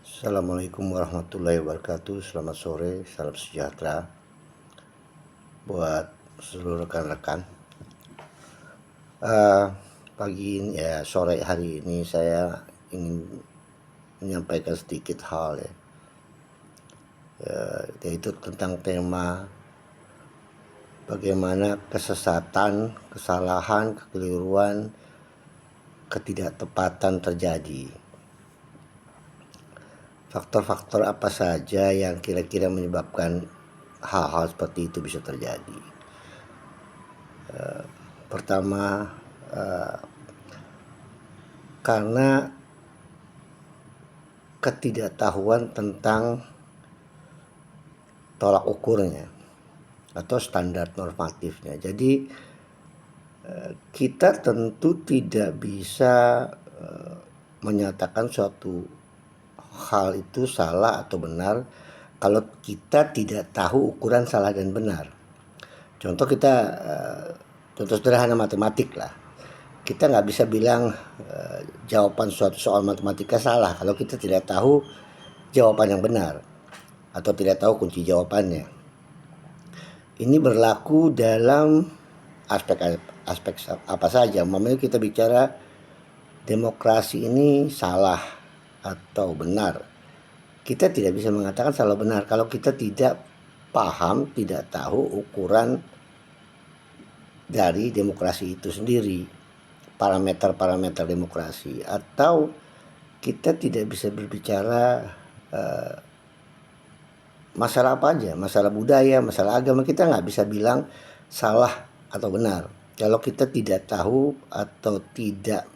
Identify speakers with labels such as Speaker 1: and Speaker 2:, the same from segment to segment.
Speaker 1: Assalamualaikum warahmatullahi wabarakatuh. Selamat sore, salam sejahtera buat seluruh rekan-rekan. Eh, Pagi ini sore hari ini saya ingin menyampaikan sedikit hal yaitu tentang tema bagaimana kesesatan, kesalahan, kekeliruan, ketidaktepatan terjadi. Faktor-faktor apa saja yang kira-kira menyebabkan hal-hal seperti itu bisa terjadi? Pertama, karena ketidaktahuan tentang tolak ukurnya atau standar normatifnya. Jadi kita tentu tidak bisa menyatakan suatu hal itu salah atau benar kalau kita tidak tahu ukuran salah dan benar. Contoh contoh sederhana matematik lah. Kita nggak bisa bilang jawaban suatu soal matematika salah kalau kita tidak tahu jawaban yang benar atau tidak tahu kunci jawabannya. Ini berlaku dalam aspek apa saja. Umpamanya kita bicara demokrasi ini salah atau benar. Kita tidak bisa mengatakan salah benar kalau kita tidak paham, tidak tahu ukuran dari demokrasi itu sendiri, parameter-parameter demokrasi, atau kita tidak bisa berbicara masalah apa aja, masalah budaya, masalah agama. Kita nggak bisa bilang salah atau benar kalau kita tidak tahu atau tidak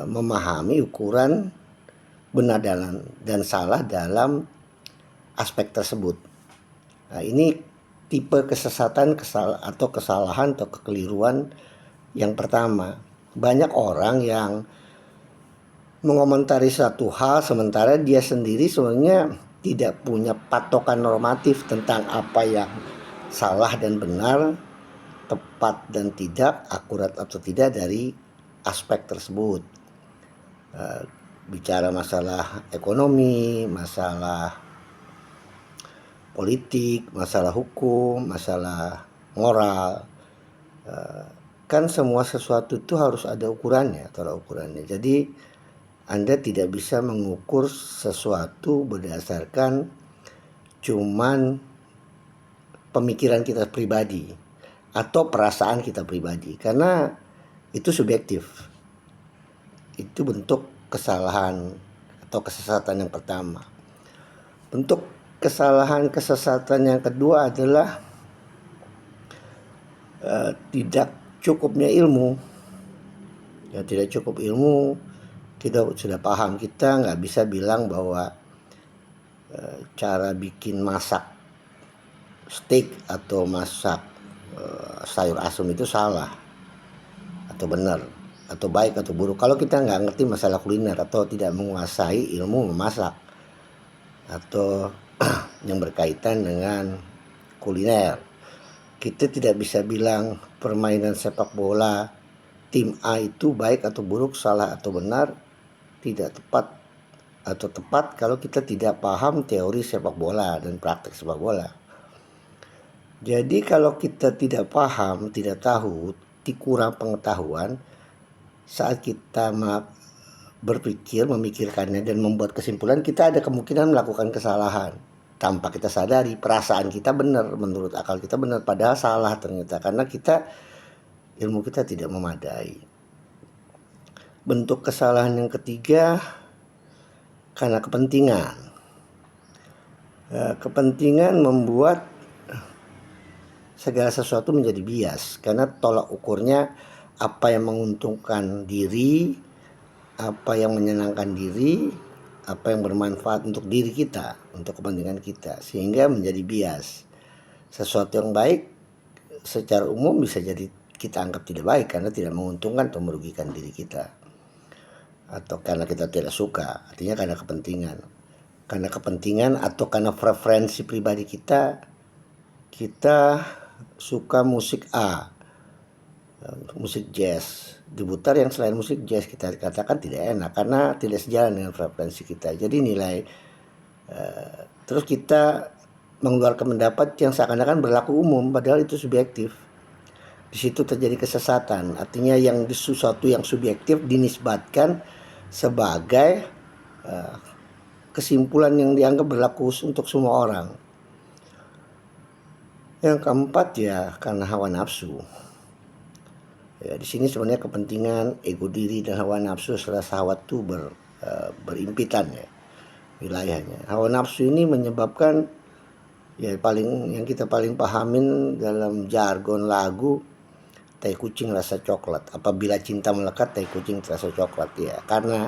Speaker 1: memahami ukuran benar dan salah dalam aspek tersebut. Nah, ini tipe kesesatan atau kesalahan atau kekeliruan yang pertama. Banyak orang yang mengomentari satu hal sementara dia sendiri sebenarnya tidak punya patokan normatif tentang apa yang salah dan benar, tepat dan tidak, akurat atau tidak dari aspek tersebut. Bicara masalah ekonomi, masalah politik, masalah hukum, masalah moral, kan semua sesuatu itu harus ada ukurannya, tolak ukurnya. Jadi Anda tidak bisa mengukur sesuatu berdasarkan cuman pemikiran kita pribadi atau perasaan kita pribadi, karena itu subjektif. Itu bentuk kesalahan atau kesesatan yang pertama. Bentuk kesesatan yang kedua adalah tidak cukupnya ilmu. Ya, tidak cukup ilmu, kita sudah paham, kita nggak bisa bilang bahwa cara bikin masak steak atau masak sayur asem itu salah atau benar atau baik atau buruk kalau kita nggak ngerti masalah kuliner atau tidak menguasai ilmu memasak atau yang berkaitan dengan kuliner. Kita tidak bisa bilang permainan sepak bola tim A itu baik atau buruk, salah atau benar, tidak tepat atau tepat kalau kita tidak paham teori sepak bola dan praktek sepak bola. Jadi kalau kita tidak paham, tidak tahu, kurang pengetahuan, saat kita berpikir, memikirkannya dan membuat kesimpulan, kita ada kemungkinan melakukan kesalahan tanpa kita sadari. Perasaan kita benar, menurut akal kita benar, padahal salah ternyata karena ilmu kita tidak memadai. Bentuk kesalahan yang ketiga karena kepentingan. Kepentingan membuat segala sesuatu menjadi bias karena tolak ukurnya apa yang menguntungkan diri, apa yang menyenangkan diri, apa yang bermanfaat untuk diri kita, untuk kepentingan kita, sehingga menjadi bias. Sesuatu yang baik secara umum bisa jadi kita anggap tidak baik karena tidak menguntungkan atau merugikan diri kita, atau karena kita tidak suka, artinya karena kepentingan atau karena preferensi pribadi kita suka musik A, musik jazz, diputar yang selain musik jazz, kita katakan tidak enak karena tidak sejalan dengan frekuensi kita. Jadi nilai terus kita mengeluarkan pendapat yang seakan-akan berlaku umum padahal itu subjektif. Di situ terjadi kesesatan. Artinya yang sesuatu yang subjektif dinisbatkan sebagai kesimpulan yang dianggap berlaku untuk semua orang. Yang keempat ya karena hawa nafsu. Ya, di sini sebenarnya kepentingan ego diri dan hawa nafsu serta syahwat itu berimpitan ya wilayahnya. Hawa nafsu ini menyebabkan ya yang kita paling pahamin dalam jargon lagu, tai kucing rasa coklat. Apabila cinta melekat, tai kucing rasa coklat ya. Karena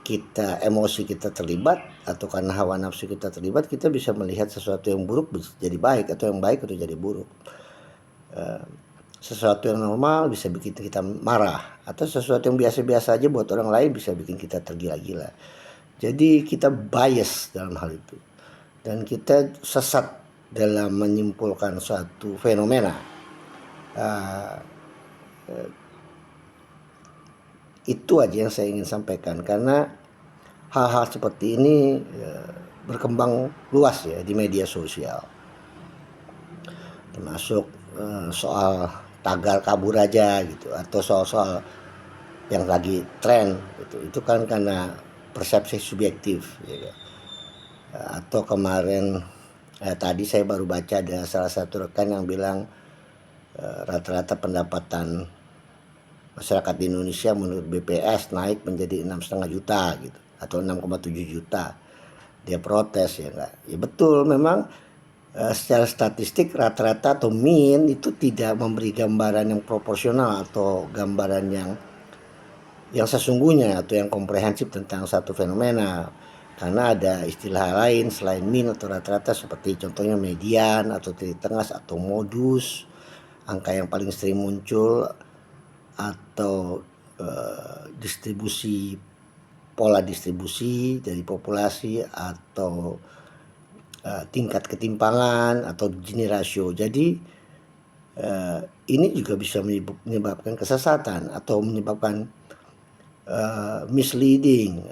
Speaker 1: kita emosi kita terlibat atau karena hawa nafsu kita terlibat, kita bisa melihat sesuatu yang buruk jadi baik atau yang baik itu jadi buruk. Sesuatu yang normal bisa bikin kita marah atau sesuatu yang biasa-biasa aja buat orang lain bisa bikin kita tergila-gila. Jadi kita bias dalam hal itu dan kita sesat dalam menyimpulkan suatu fenomena. Itu aja yang saya ingin sampaikan karena hal-hal seperti ini berkembang luas ya di media sosial, termasuk soal tagar kabur aja gitu atau soal-soal yang lagi tren gitu. Itu kan karena persepsi subjektif ya. Atau kemarin tadi saya baru baca ada salah satu rekan yang bilang rata-rata pendapatan masyarakat di Indonesia menurut BPS naik menjadi 6,5 juta gitu atau 6,7 juta. Dia protes ya enggak. Ya betul, memang secara statistik rata-rata atau mean itu tidak memberi gambaran yang proporsional atau gambaran yang sesungguhnya atau yang komprehensif tentang satu fenomena. Karena ada istilah lain selain mean atau rata-rata seperti contohnya median atau titik tengah atau modus, angka yang paling sering muncul, atau pola distribusi dari populasi atau tingkat ketimpangan atau Gini ratio. Jadi ini juga bisa menyebabkan kesesatan atau menyebabkan misleading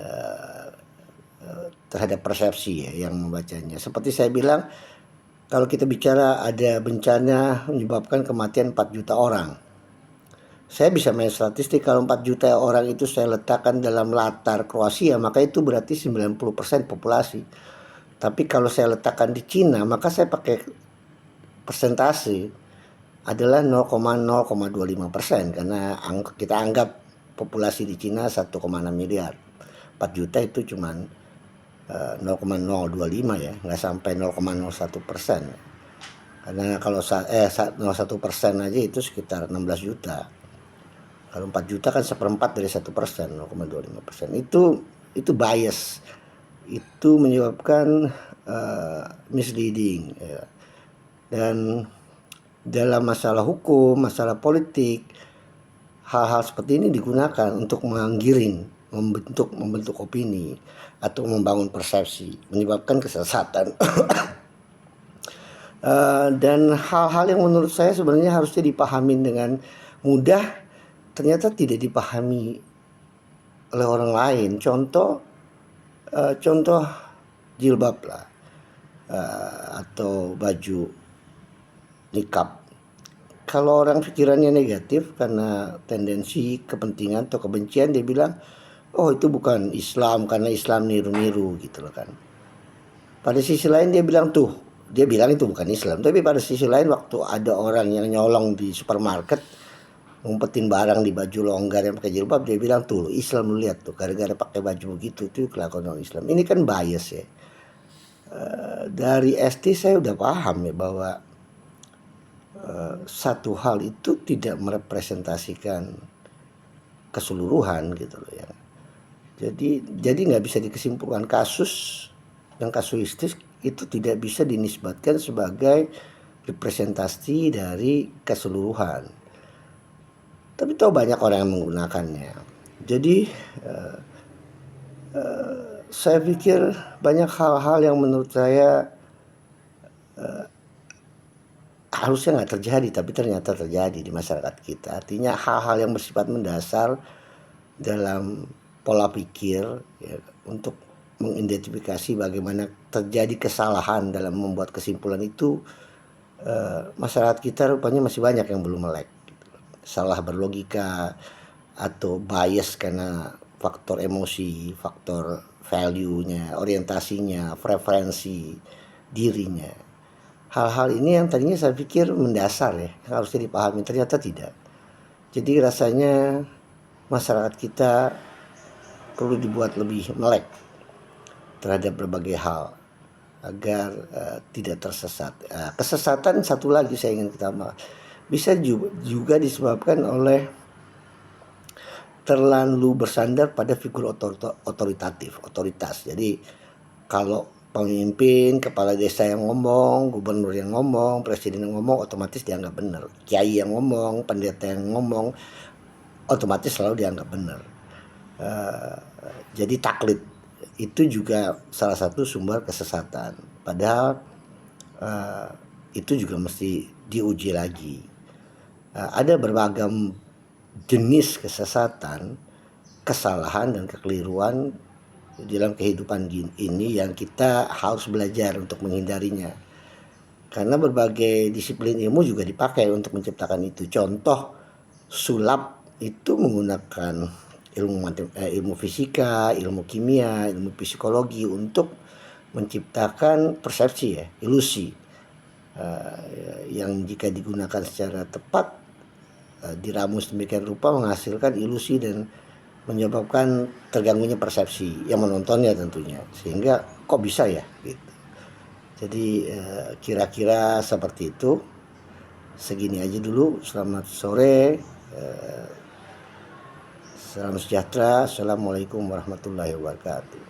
Speaker 1: terhadap persepsi ya, yang membacanya. Seperti saya bilang, kalau kita bicara ada bencana menyebabkan kematian 4 juta orang, saya bisa main statistik. Kalau 4 juta orang itu saya letakkan dalam latar Kroasia, maka itu berarti 90% populasi. Tapi kalau saya letakkan di Cina, maka saya pakai persentase adalah 0,025% karena kita anggap populasi di Cina 1,6 miliar. 4 juta itu cuman 0,025 ya, nggak sampai 0,01%. Karena kalau 0,1% aja itu sekitar 16 juta. Kalau 4 juta kan 1/4 dari 1%, 0,25%. Itu bias. Itu menyebabkan misleading ya. Dan dalam masalah hukum, masalah politik, hal-hal seperti ini digunakan untuk menggiring, membentuk opini atau membangun persepsi, menyebabkan kesesatan. Dan hal-hal yang menurut saya sebenarnya harusnya dipahami dengan mudah, ternyata tidak dipahami oleh orang lain. Contoh jilbab lah, atau baju nikab. Kalau orang pikirannya negatif karena tendensi kepentingan atau kebencian, dia bilang, oh itu bukan Islam karena Islam niru-niru gitu loh kan. Pada sisi lain dia bilang itu bukan Islam. Tapi pada sisi lain waktu ada orang yang nyolong di supermarket, ngumpetin barang di baju longgar yang pakai jilbab, dia bilang tuh Islam, lu lihat tuh gara-gara pakai baju begitu tuh kelakuan orang Islam. Ini kan bias ya. Dari SD saya udah paham ya bahwa satu hal itu tidak merepresentasikan keseluruhan gitu loh ya. Jadi nggak bisa dikesimpulan kasus yang kasuistis itu tidak bisa dinisbatkan sebagai representasi dari keseluruhan. Tapi tahu banyak orang yang menggunakannya. Jadi saya pikir banyak hal-hal yang menurut saya harusnya nggak terjadi tapi ternyata terjadi di masyarakat kita. Artinya hal-hal yang bersifat mendasar dalam pola pikir ya, untuk mengidentifikasi bagaimana terjadi kesalahan dalam membuat kesimpulan itu, masyarakat kita rupanya masih banyak yang belum melek gitu. Salah berlogika atau bias karena faktor emosi, faktor value-nya, orientasinya, preferensi dirinya. Hal-hal ini yang tadinya saya pikir mendasar ya, yang harusnya dipahami, ternyata tidak. Jadi rasanya masyarakat kita perlu dibuat lebih melek terhadap berbagai hal agar tidak tersesat. Kesesatan satu lagi saya ingin tambah, bisa juga disebabkan oleh terlalu bersandar pada figur otoritas. Jadi kalau pemimpin, kepala desa yang ngomong, gubernur yang ngomong, presiden yang ngomong, otomatis dianggap benar. Kiai yang ngomong, pendeta yang ngomong, otomatis selalu dianggap benar. Jadi taklid itu juga salah satu sumber kesesatan. Padahal itu juga mesti diuji lagi. Ada beragam jenis kesesatan, kesalahan dan kekeliruan dalam kehidupan ini yang kita harus belajar untuk menghindarinya. Karena berbagai disiplin ilmu juga dipakai untuk menciptakan itu. Contoh sulap itu menggunakan ilmu fisika, ilmu kimia, ilmu psikologi untuk menciptakan persepsi ya, ilusi yang jika digunakan secara tepat diramus demikian rupa menghasilkan ilusi dan menyebabkan terganggunya persepsi yang menontonnya tentunya, sehingga kok bisa ya gitu. Jadi kira-kira seperti itu. Segini aja dulu. Selamat sore, salam sejahtera. Assalamualaikum warahmatullahi wabarakatuh.